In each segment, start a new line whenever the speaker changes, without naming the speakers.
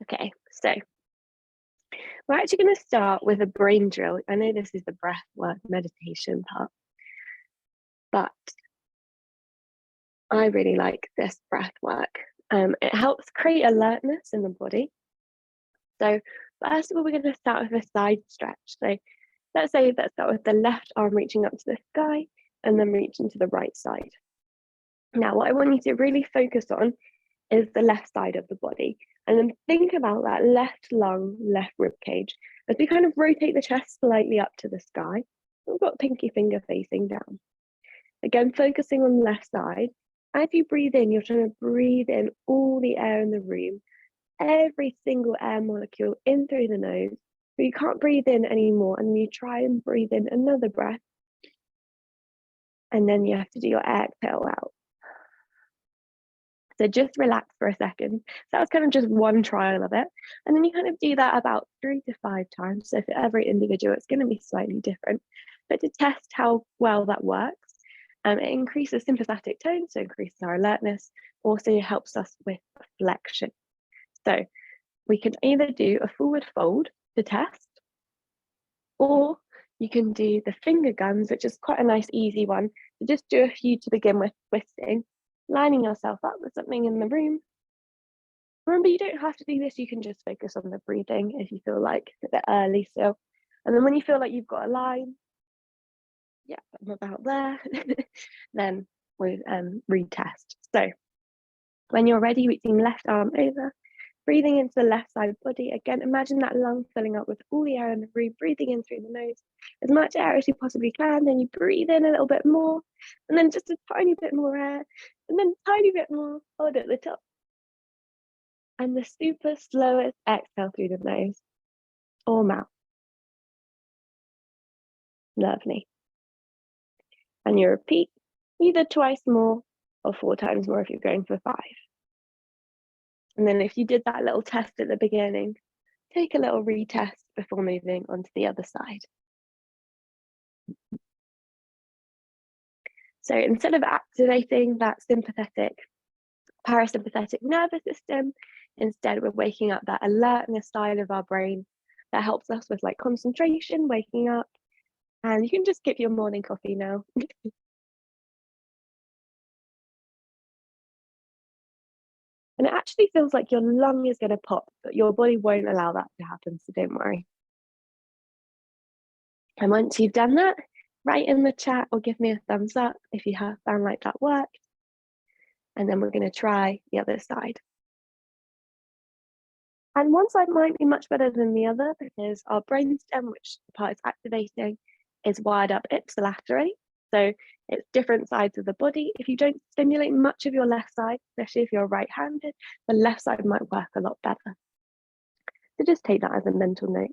Okay, so we're actually going to start with a brain drill. I know this is the breath work meditation part, but I really like this breath work. It helps create alertness in the body. So first of all, we're going to start with a side stretch. So let's start with the left arm reaching up to the sky and then reaching to the right side. Now, what I want you to really focus on is the left side of the body. And then think about that left lung, left rib cage. As we kind of rotate the chest slightly up to the sky, we've got pinky finger facing down. Again, focusing on the left side. As you breathe in, you're trying to breathe in all the air in the room, every single air molecule in through the nose. But you can't breathe in anymore, and you try and breathe in another breath. And then you have to do your exhale out. So just relax for a second. So that was kind of just one trial of it. And then you kind of do that about 3 to 5 times. So for every individual, it's going to be slightly different. But to test how well that works, it increases sympathetic tone, so increases our alertness. Also helps us with flexion. So we can either do a forward fold to test, or you can do the finger guns, which is quite a nice, easy one. So just do a few to begin with, twisting, lining yourself up with something in the room. Remember, you don't have to do this. You can just focus on the breathing if you feel like it's a bit early still. And then when you feel like you've got a line, yeah, I'm about there, then we retest. So when you're ready, reaching left arm over, breathing into the left side body. Again, imagine that lung filling up with all the air in the room, breathing in through the nose, as much air as you possibly can. Then you breathe in a little bit more, and then just a tiny bit more air, and then a tiny bit more, hold at the top. And the super slowest exhale through the nose or mouth. Lovely. And you repeat either twice more or 4 times more if you're going for 5. And then if you did that little test at the beginning, take a little retest before moving on to the other side. So instead of activating that sympathetic, parasympathetic nervous system, instead we're waking up that alertness side of our brain that helps us with like concentration, waking up. And you can just skip your morning coffee now. And it actually feels like your lung is going to pop, but your body won't allow that to happen, so don't worry. And once you've done that, write in the chat or give me a thumbs up if you have found like that worked. And then we're going to try the other side. And one side might be much better than the other because our brainstem, which the part is activating, is wired up ipsilaterally. So it's different sides of the body. If you don't stimulate much of your left side, especially if you're right-handed, the left side might work a lot better. So just take that as a mental note.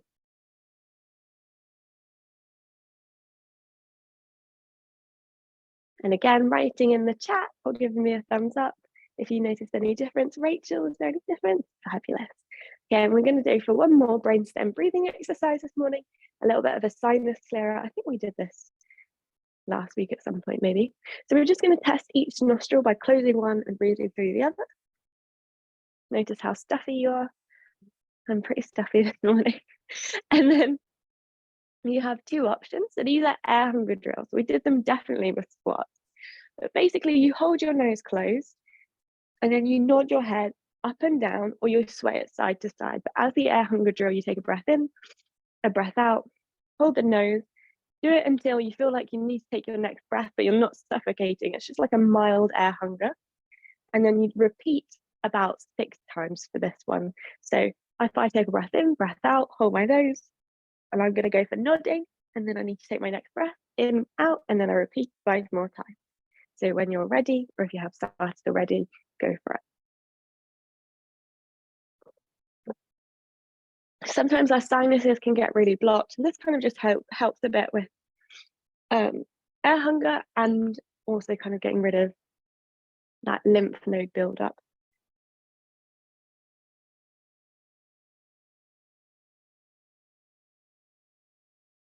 And again, writing in the chat or giving me a thumbs up if you notice any difference. Rachel, is there any difference? Fabulous. Again, we're going to do for one more brainstem breathing exercise this morning, a little bit of a sinus clearer. I think we did this last week at some point, maybe. So we're just going to test each nostril by closing one and breathing through the other. Notice how stuffy you are. I'm pretty stuffy this morning. And then you have 2 options. So these are air hunger drills. We did them definitely with squats. But basically, you hold your nose closed and then you nod your head up and down, or you sway it side to side. But as the air hunger drill, you take a breath in, a breath out, hold the nose, do it until you feel like you need to take your next breath, but you're not suffocating. It's just like a mild air hunger. And then you repeat about 6 times for this one. So if I take a breath in, breath out, hold my nose, and I'm going to go for nodding, and then I need to take my next breath in, out, and then I repeat 5 more times. So when you're ready, or if you have started already, go for it. Sometimes our sinuses can get really blocked, and this kind of just helps a bit with air hunger and also kind of getting rid of that lymph node buildup.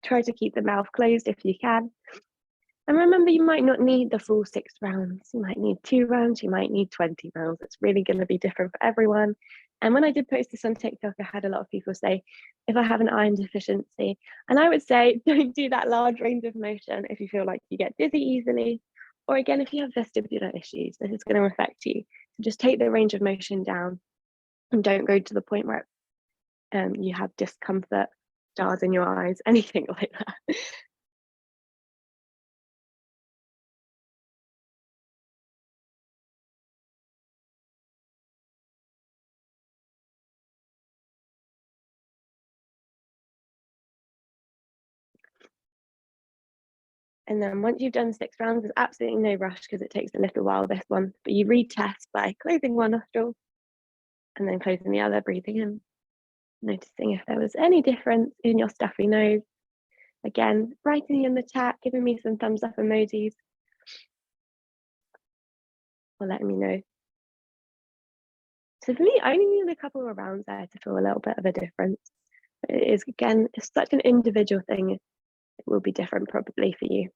Try to keep the mouth closed if you can. And remember, you might not need the full 6 rounds. You might need 2 rounds, you might need 20 rounds. It's really going to be different for everyone. And when I did post this on TikTok, I had a lot of people say, if I have an iron deficiency, and I would say, don't do that large range of motion if you feel like you get dizzy easily, or again, if you have vestibular issues, this is going to affect you. So just take the range of motion down and don't go to the point where you have discomfort, stars in your eyes, anything like that. And then once you've done 6 rounds, there's absolutely no rush because it takes a little while, this one, but you retest by closing one nostril and then closing the other, breathing in, noticing if there was any difference in your stuffy nose. Again, writing in the chat, giving me some thumbs up emojis, or letting me know. So for me, I only need a couple of rounds there to feel a little bit of a difference. But it is, again, it's such an individual thing. It will be different probably for you.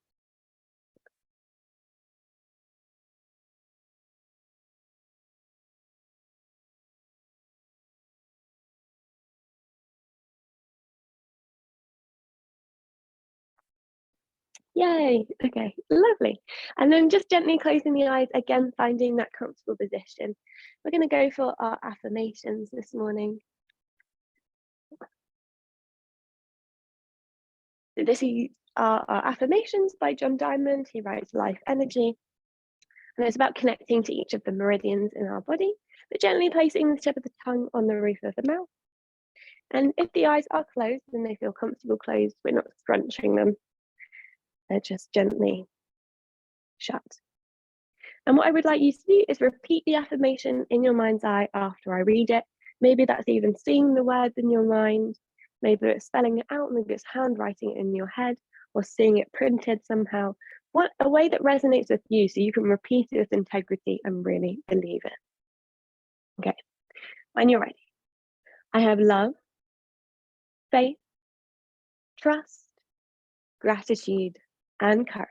Yay, okay, lovely. And then just gently closing the eyes, again, finding that comfortable position. We're gonna go for our affirmations this morning. So this is our affirmations by John Diamond. He writes Life Energy. And it's about connecting to each of the meridians in our body, but gently placing the tip of the tongue on the roof of the mouth. And if the eyes are closed, then they feel comfortable closed. We're not scrunching them. They're just gently shut. And what I would like you to do is repeat the affirmation in your mind's eye after I read it. Maybe that's even seeing the words in your mind. Maybe it's spelling it out, maybe it's handwriting it in your head or seeing it printed somehow. What a way that resonates with you so you can repeat it with integrity and really believe it. Okay, when you're ready. I have love, faith, trust, gratitude, and courage.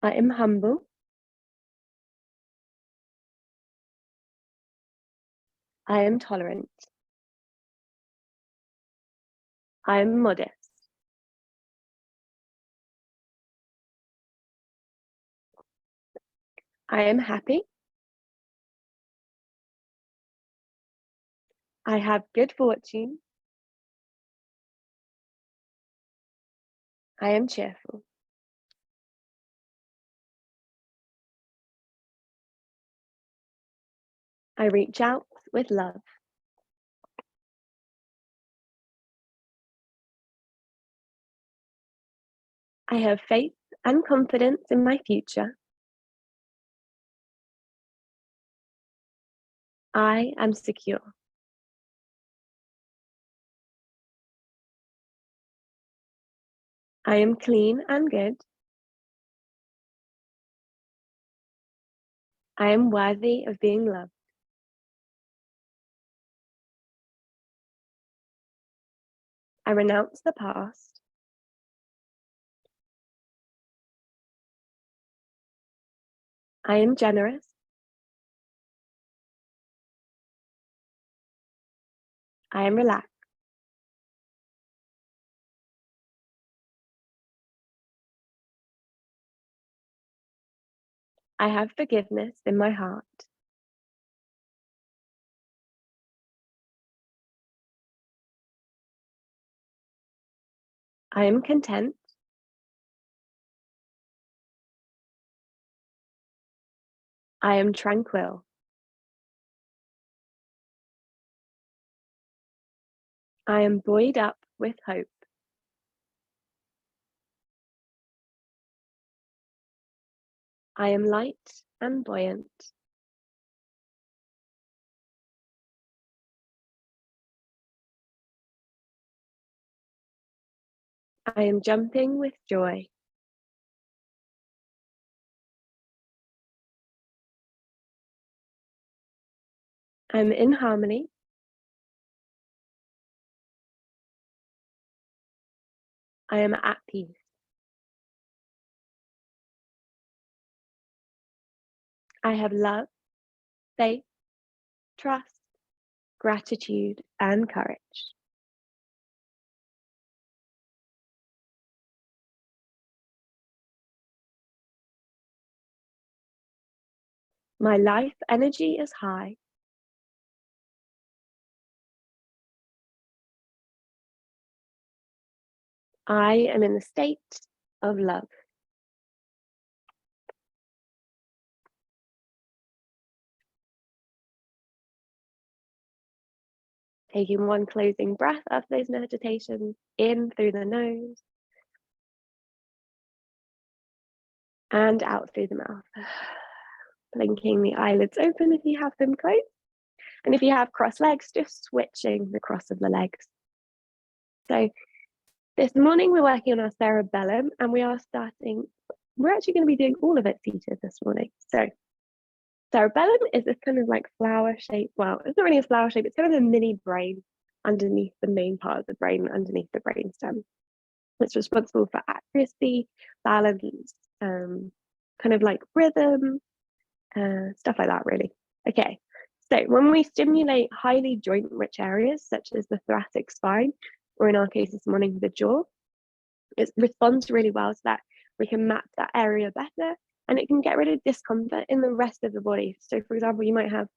I am humble. I am tolerant. I am modest. I am happy. I have good fortune. I am cheerful. I reach out with love. I have faith and confidence in my future. I am secure. I am clean and good. I am worthy of being loved. I renounce the past. I am generous. I am relaxed. I have forgiveness in my heart. I am content. I am tranquil. I am buoyed up with hope. I am light and buoyant. I am jumping with joy. I'm in harmony. I am at peace. I have love, faith, trust, gratitude, and courage. My life energy is high. I am in the state of love. Taking one closing breath after those meditations, in through the nose and out through the mouth. Blinking the eyelids open if you have them closed. And if you have crossed legs, just switching the cross of the legs. So this morning we're working on our cerebellum, and we're actually going to be doing all of it seated this morning. So cerebellum is this kind of like flower shape. Well, it's not really a flower shape, it's kind of a mini brain underneath the main part of the brain, underneath the brainstem. It's responsible for accuracy, balance, kind of like rhythm, stuff like that, really. Okay, so when we stimulate highly joint-rich areas, such as the thoracic spine, or in our case this morning, the jaw, it responds really well so that we can map that area better, and it can get rid of discomfort in the rest of the body. So for example, you might have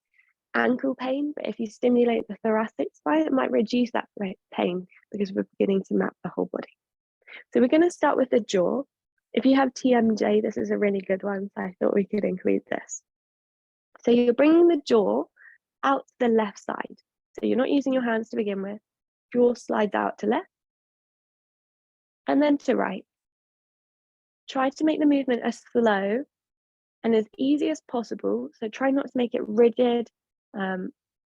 ankle pain, but if you stimulate the thoracic spine, it might reduce that pain because we're beginning to map the whole body. So we're going to start with the jaw. If you have TMJ, this is a really good one, so I thought we could include this. So you're bringing the jaw out to the left side. So you're not using your hands to begin with. Jaw slides out to left and then to right. Try to make the movement as slow and as easy as possible. So try not to make it rigid.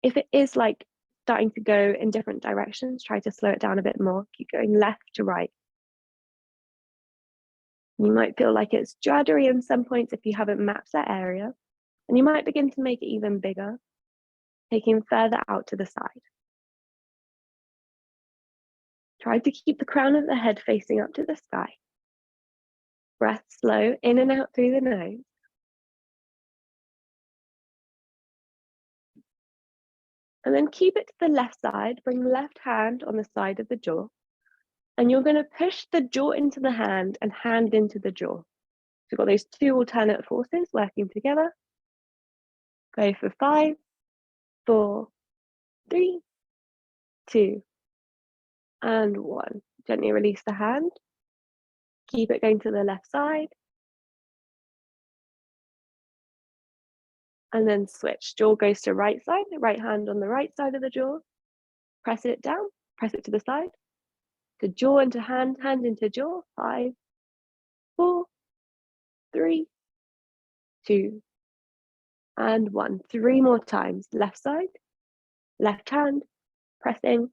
If it is like starting to go in different directions, try to slow it down a bit more. Keep going left to right. You might feel like it's juddery in some points if you haven't mapped that area, and you might begin to make it even bigger, taking further out to the side. Try to keep the crown of the head facing up to the sky. Breath slow in and out through the nose. And then keep it to the left side, bring the left hand on the side of the jaw, and you're going to push the jaw into the hand and hand into the jaw. So you've got those two alternate forces working together. Go for 5, 4, 3, 2, and 1. Gently release the hand. Keep it going to the left side. And then switch. Jaw goes to right side, the right hand on the right side of the jaw. Press it down, press it to the side. To jaw into hand, hand into jaw. 5, 4, 3, 2, and 1. 3 more times. Left side, left hand, pressing.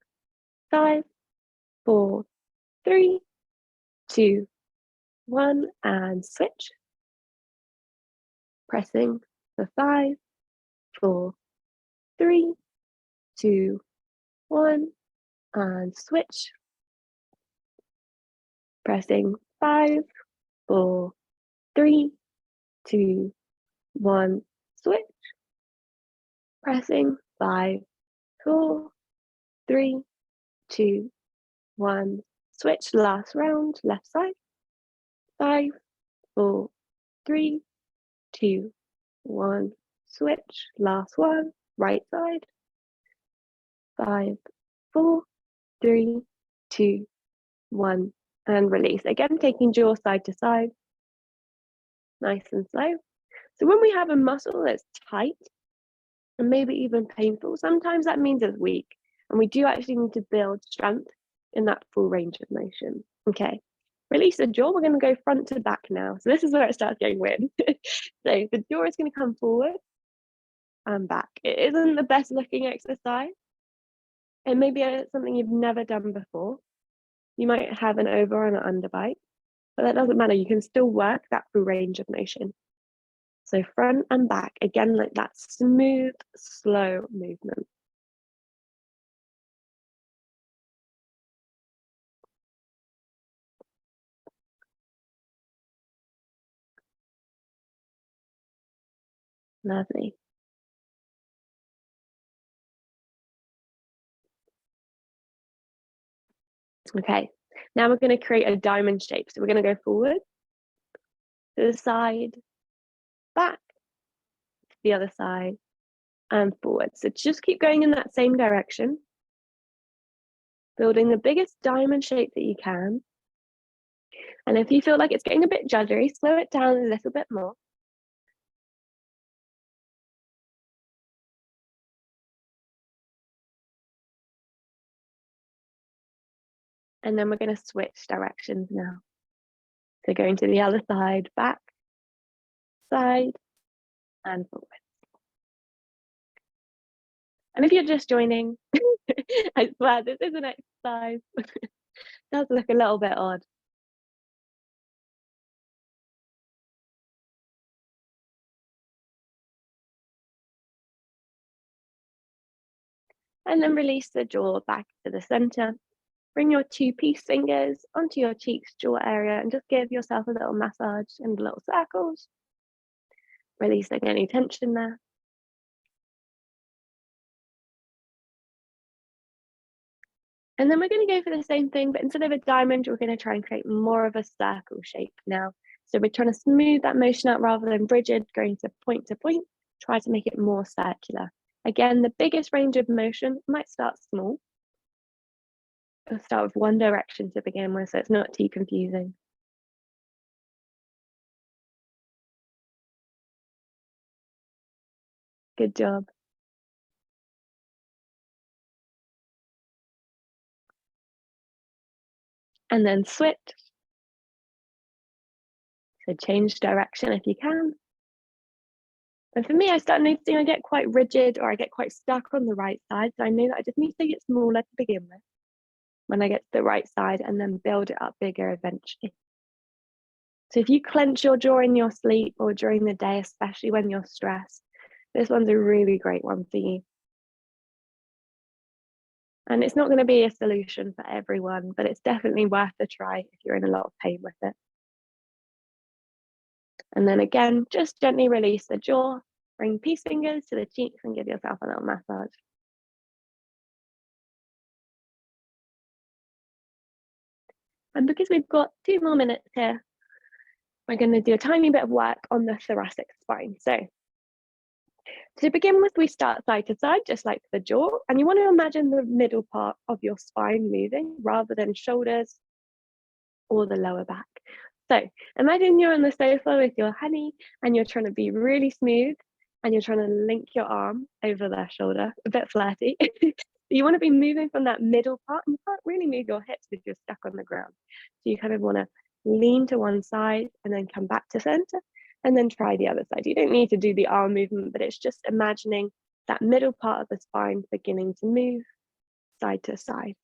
5, 4, 3, 2, 1, and switch. Pressing for 5, 4, 3, 2, 1, and switch. Pressing 5, 4, 3, 2, 1, switch. Pressing 5, 4, 3, 2, 1, switch. Last round, left side. 5, 4, 3, 2, 1, switch. Last one, right side. 5, 4, 3, 2, 1, and release. Again, taking jaw side to side, nice and slow. So when we have a muscle that's tight and maybe even painful, sometimes that means it's weak, and we do actually need to build strength in that full range of motion. Okay, release the jaw. We're going to go front to back now. So this is where it starts getting weird. So the jaw is going to come forward and back. It isn't the best looking exercise. It may be something you've never done before. You might have an over and an under bite, but that doesn't matter. You can still work that full range of motion. So front and back, again, like that smooth, slow movement. Lovely. Okay, now we're going to create a diamond shape. So we're going to go forward, to the side, back, to the other side, and forward. So just keep going in that same direction, building the biggest diamond shape that you can. And if you feel like it's getting a bit juddery, slow it down a little bit more. And then we're going to switch directions now. So going to the other side, back, side, and forward. And if you're just joining, I swear this is an exercise. It does look a little bit odd. And then release the jaw back to the center. Bring your two peace fingers onto your cheeks, jaw area, and just give yourself a little massage and little circles, releasing any tension there. And then we're going to go for the same thing, but instead of a diamond, we're going to try and create more of a circle shape now. So we're trying to smooth that motion out rather than rigid, going to point, try to make it more circular. Again, the biggest range of motion might start small. We'll start with one direction to begin with, so it's not too confusing. Good job. And then switch. So change direction if you can. And for me, I start noticing I get quite rigid or I get quite stuck on the right side. So I know that I just need to get smaller to begin with when I get to the right side and then build it up bigger eventually. So if you clench your jaw in your sleep or during the day, especially when you're stressed, this one's a really great one for you. And it's not going to be a solution for everyone, but it's definitely worth a try if you're in a lot of pain with it. And then again, just gently release the jaw, bring peace fingers to the cheeks and give yourself a little massage. And because we've got 2 more minutes here, we're going to do a tiny bit of work on the thoracic spine. So to begin with, we start side to side, just like the jaw, and you want to imagine the middle part of your spine moving rather than shoulders or the lower back. So imagine you're on the sofa with your honey and you're trying to be really smooth and you're trying to link your arm over their shoulder, a bit flirty. You want to be moving from that middle part and you can't really move your hips if you're stuck on the ground. So you kind of want to lean to one side and then come back to center and then try the other side. You don't need to do the arm movement, but it's just imagining that middle part of the spine beginning to move side to side.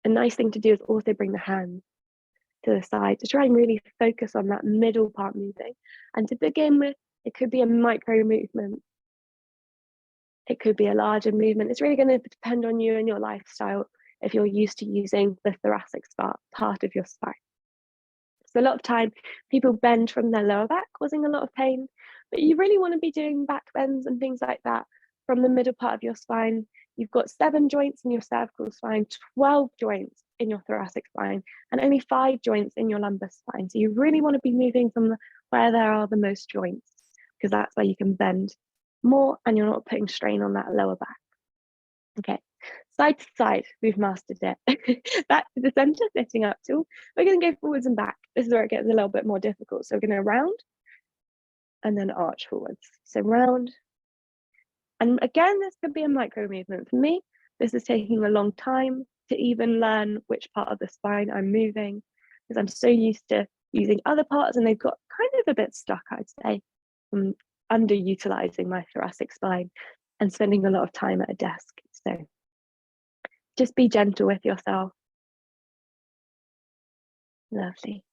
A nice thing to do is also bring the hands to the side to try and really focus on that middle part moving. And to begin with, it could be a micro movement. It could be a larger movement. It's really going to depend on you and your lifestyle if you're used to using the thoracic part of your spine. So a lot of time, people bend from their lower back, causing a lot of pain, but you really want to be doing back bends and things like that from the middle part of your spine. You've got 7 joints in your cervical spine, 12 joints in your thoracic spine, and only 5 joints in your lumbar spine. So you really want to be moving from where there are the most joints, because that's where you can bend more and you're not putting strain on that lower back. Okay, side to side, we've mastered it. Back to the center, sitting up tall. We're going to go forwards and back. This is where it gets a little bit more difficult. So we're going to round and then arch forwards. So round. And again, this could be a micro movement. For me, this is taking a long time to even learn which part of the spine I'm moving, because I'm so used to using other parts and they've got kind of a bit stuck, I'd say, from underutilizing my thoracic spine and spending a lot of time at a desk. So just be gentle with yourself. Lovely.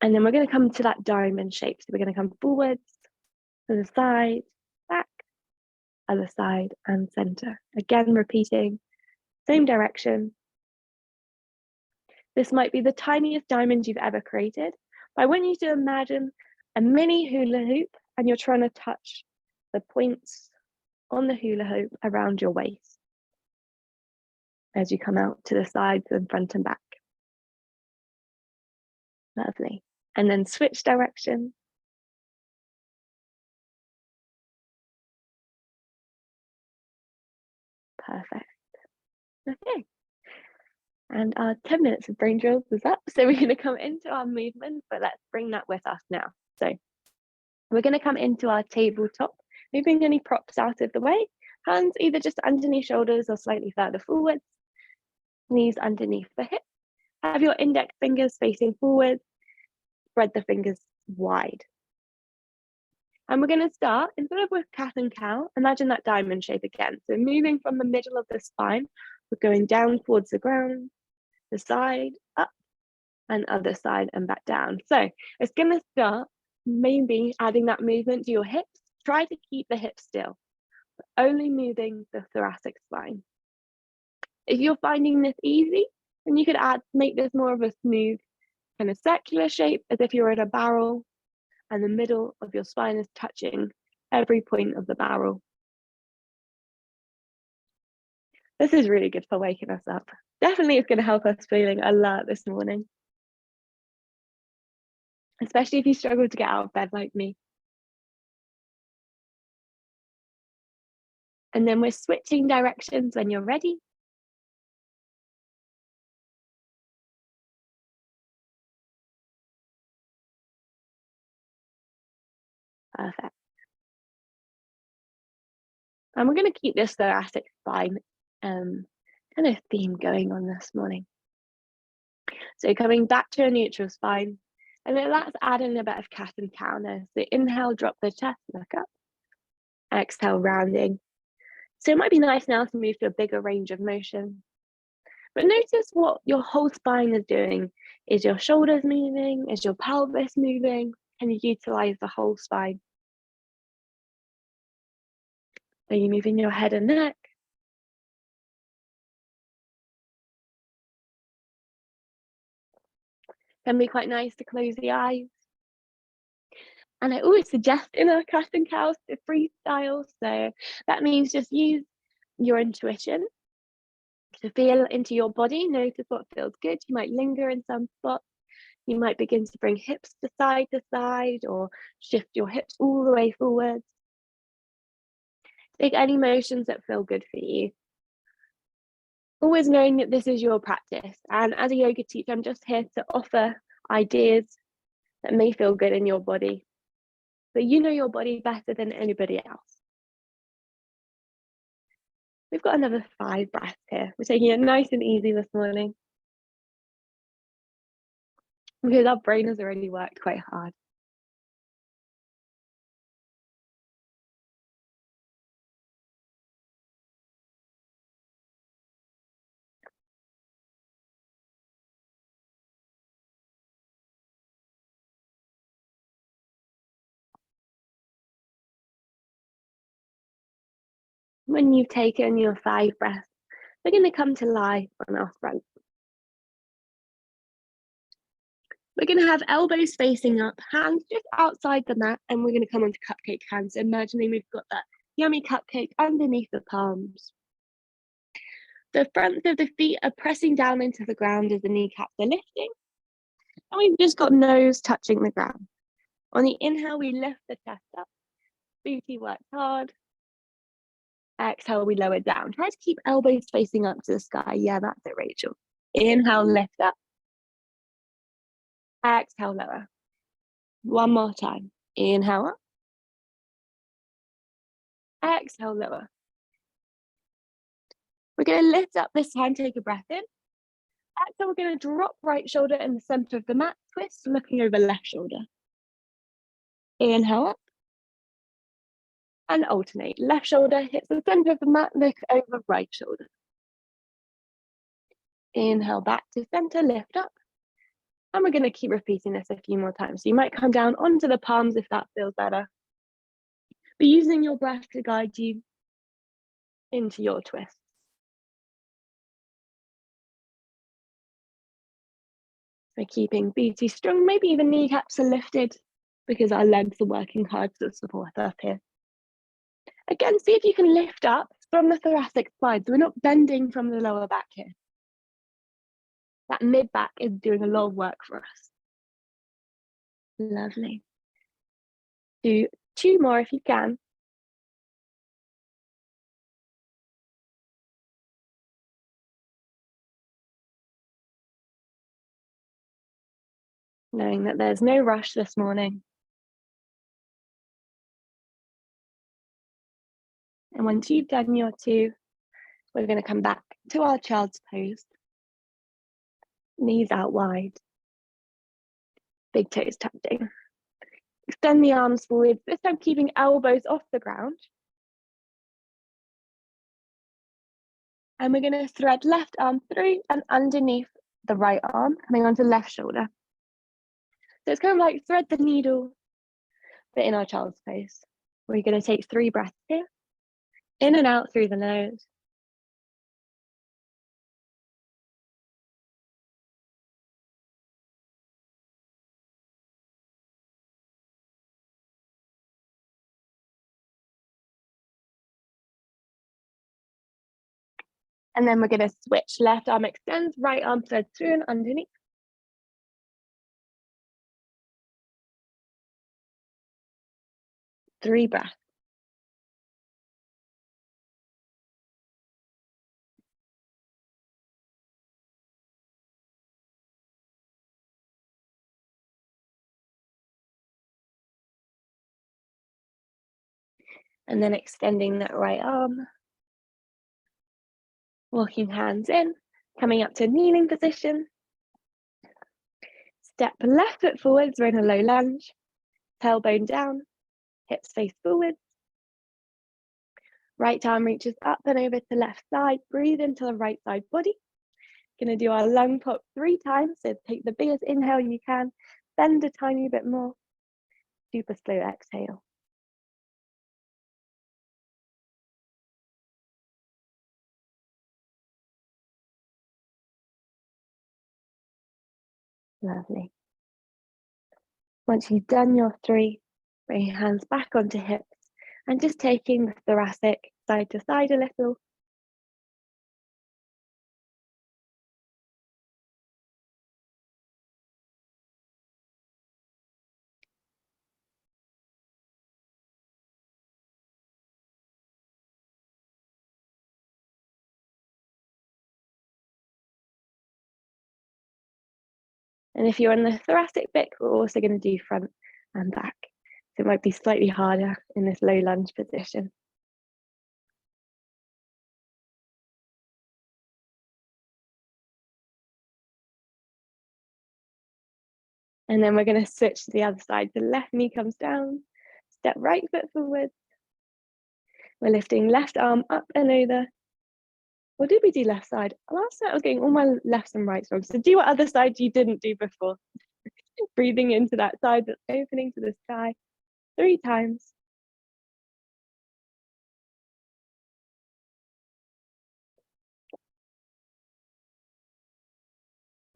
And then we're going to come to that diamond shape. So we're going to come forwards, to the side, back, other side, and center. Again, repeating, same direction. This might be the tiniest diamond you've ever created. But I want you to imagine a mini hula hoop and you're trying to touch the points on the hula hoop around your waist as you come out to the sides and front and back. Lovely. And then switch direction. Perfect. Okay. And our 10 minutes of brain drills is up. So we're going to come into our movement, but let's bring that with us now. So we're going to come into our tabletop, moving any props out of the way. Hands either just underneath shoulders or slightly further forwards. Knees underneath the hips. Have your index fingers facing forward. Spread the fingers wide. And we're going to start, instead of with cat and cow, imagine that diamond shape again. So moving from the middle of the spine, we're going down towards the ground, the side, up, and other side and back down. So it's going to start maybe adding that movement to your hips. Try to keep the hips still, but only moving the thoracic spine. If you're finding this easy, then you could make this more of a smooth kind of circular shape, as if you're in a barrel and the middle of your spine is touching every point of the barrel. This is really good for waking us up. Definitely it's going to help us feeling alert this morning, especially if you struggle to get out of bed like me. And then we're switching directions when you're ready. Perfect. And we're going to keep this thoracic spine kind of theme going on this morning. So coming back to a neutral spine, and then let's add in a bit of cat and cow now. So inhale, drop the chest, look up. Exhale, rounding. So it might be nice now to move to a bigger range of motion. But notice what your whole spine is doing. Is your shoulders moving? Is your pelvis moving? Can you utilize the whole spine? Are you moving your head and neck? Can be quite nice to close the eyes. And I always suggest in a cat and cow to freestyle. So that means just use your intuition to feel into your body. Notice what feels good. You might linger in some spots. You might begin to bring hips to side or shift your hips all the way forwards. Take any motions that feel good for you. Always knowing that this is your practice. And as a yoga teacher, I'm just here to offer ideas that may feel good in your body. But you know your body better than anybody else. We've got another 5 breaths here. We're taking it nice and easy this morning, because our brain has already worked quite hard. When you've taken your 5 breaths, we're going to come to lie on our front. We're going to have elbows facing up, hands just outside the mat, and we're going to come onto cupcake hands, imagining we've got that yummy cupcake underneath the palms. The fronts of the feet are pressing down into the ground as the kneecaps are lifting, and we've just got nose touching the ground. On the inhale, we lift the chest up, booty works hard. Exhale, we lower down. Try to keep elbows facing up to the sky. Yeah, that's it, Rachel. Inhale, lift up. Exhale, lower. One more time. Inhale up. Exhale, lower. We're going to lift up this time, take a breath in. Exhale, we're going to drop right shoulder in the center of the mat, twist, looking over left shoulder. Inhale up. And alternate. Left shoulder hits the center of the mat, look over right shoulder. Inhale back to center, lift up. And we're going to keep repeating this a few more times. So you might come down onto the palms if that feels better. But using your breath to guide you into your twist. We're keeping booty strong, maybe even kneecaps are lifted because our legs are working hard to support us here. Again, see if you can lift up from the thoracic spine. So we're not bending from the lower back here. That mid back is doing a lot of work for us. Lovely. Do 2 more if you can. Knowing that there's no rush this morning. And once you've done your 2, we're going to come back to our child's pose. Knees out wide. Big toes touching. Extend the arms forward, this time keeping elbows off the ground. And we're going to thread left arm through and underneath the right arm, coming onto left shoulder. So it's kind of like thread the needle, but in our child's pose. We're going to take 3 breaths here, in and out through the nose. And then we're going to switch. Left arm extends, right arm threads through and underneath. Three breaths. And then extending that right arm. Walking hands in, coming up to kneeling position. Step left foot forwards, we're in a low lunge. Tailbone down, hips face forward. Right arm reaches up and over to left side. Breathe into the right side body. Gonna do our lung pop 3 times. So take the biggest inhale you can, bend a tiny bit more. Super slow exhale. Lovely. Once you've done your 3, bring your hands back onto hips and just taking the thoracic side to side a little. And if you're on the thoracic bit, we're also going to do front and back. So it might be slightly harder in this low lunge position. And then we're going to switch to the other side. The left knee comes down, step right foot forward. We're lifting left arm up and over. Or did we do left side? Last night I was getting all my lefts and rights wrong. So do what other side you didn't do before. Breathing into that side that's opening to the sky 3 times.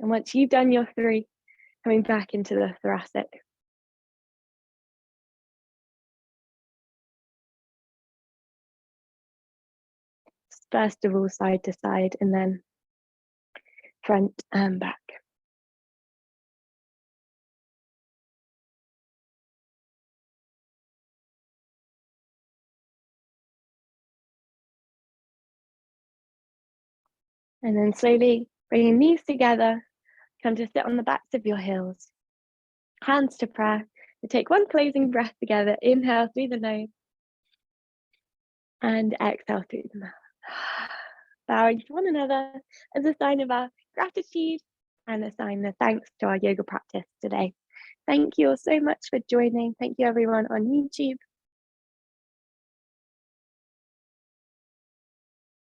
And once you've done your 3, coming back into the thoracic. First of all, side to side, and then front and back. And then slowly bringing knees together, come to sit on the backs of your heels. Hands to prayer. We take 1 closing breath together. Inhale through the nose and exhale through the mouth. Bowing to one another as a sign of our gratitude and a sign of thanks to our yoga practice today. Thank you all so much for joining. Thank you everyone on YouTube.